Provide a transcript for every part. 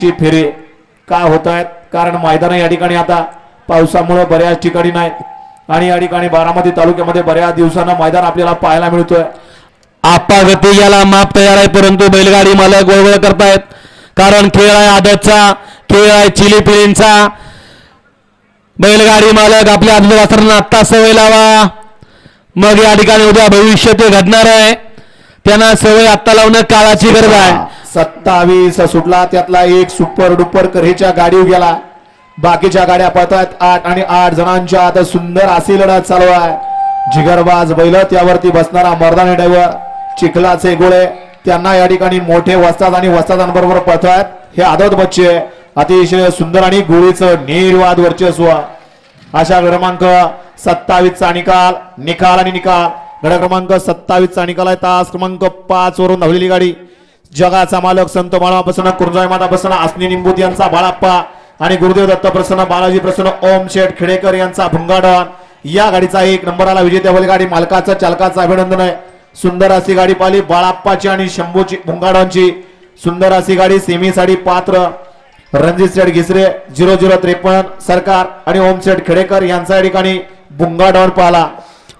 ची फेरी काय होत आहेत कारण मैदान या ठिकाणी आता पावसामुळे बऱ्याच ठिकाणी नाही आणि या ठिकाणी बारामती तालुक्यामध्ये बऱ्याच दिवसांना मैदान आपल्याला पाहायला मिळतोय। आप्पा गती याला माप तयार आहे परंतु बैलगाडी मालक गोळगोळ करतायत कारण खेळ आहे आदतचा, खेळ आहे चिली पिलींचा। बैलगाडी मालक आपल्या आजूबाजूला आत्ता सवय लावा, मग या ठिकाणी उद्या भविष्य ते घडणार आहे। त्यांना सवय आत्ता लावणं काळाची गरज आहे। 27 सुटला त्यातला एक सुपर डुपर करेच्या गाडी गेला, बाकीच्या गाड्या पळतात 8 आणि 8 जणांच्या आता सुंदर अशी लढत चालू आहे। जिगरबाज बैल त्यावरती बसणारा मर्दानी ड्रायव्हर चिखलाचे गोळे त्यांना या ठिकाणी मोठे वस्ताद आणि वस्तादांबरोबर पळतात। हे आदत बच्चे अतिशय सुंदर आणि गोळीचं निर्वाद वर्चस्व। अशा क्रमांक 27 चा निकाल आणि निकाल गड क्रमांक 27 चा निकाल आहे। तास क्रमांक 5 वरून धावलेली गाडी जगाचा मालक संत बाळा प्रसन्न कुरजाई माता प्रसन्न आसनी निंबूत यांचा बाळाप्पा आणि गुरुदेव दत्त प्रसन्न बालाजी प्रसन्न ओम शेठ खेडेकर यांचा भुंगाडन या गाडीचा 1 नंबरला विजेत्या बैलगाडी मालकाचं चालकाचं अभिनंदन आहे। सुंदर अशी गाडी पाहिली बाळाप्पाची आणि शंभूची भुंगाडनची सुंदर अशी गाडी सेमीसाठी पात्र रणजित सेठ घिसरे 0053 सरकार आणि ओम शेठ खेडेकर यांचा या ठिकाणी भुंगाडन पाहिला।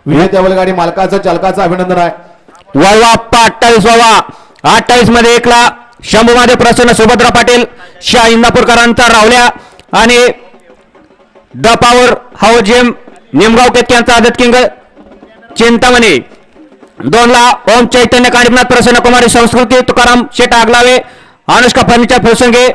विजेत्या बैलगाडी मालकाचं चालकाचं अभिनंदन आहे। वळवा आप्पा 28 वावा 28 मध्ये एकला शंभू मध्ये प्रसन्न सुभद्रा पाटील शाह इंदापूरकरांचा रावल्या आणि the power house gym Nimgaon केतक्यांचा आदत किंग चिंतामणी 2 ला ओम चैतन्य कानिपनाथ प्रसन्न कुमारी संस्कृती तुकाराम शेट आगलावे अनुष्का फर्निचर फुलसंगे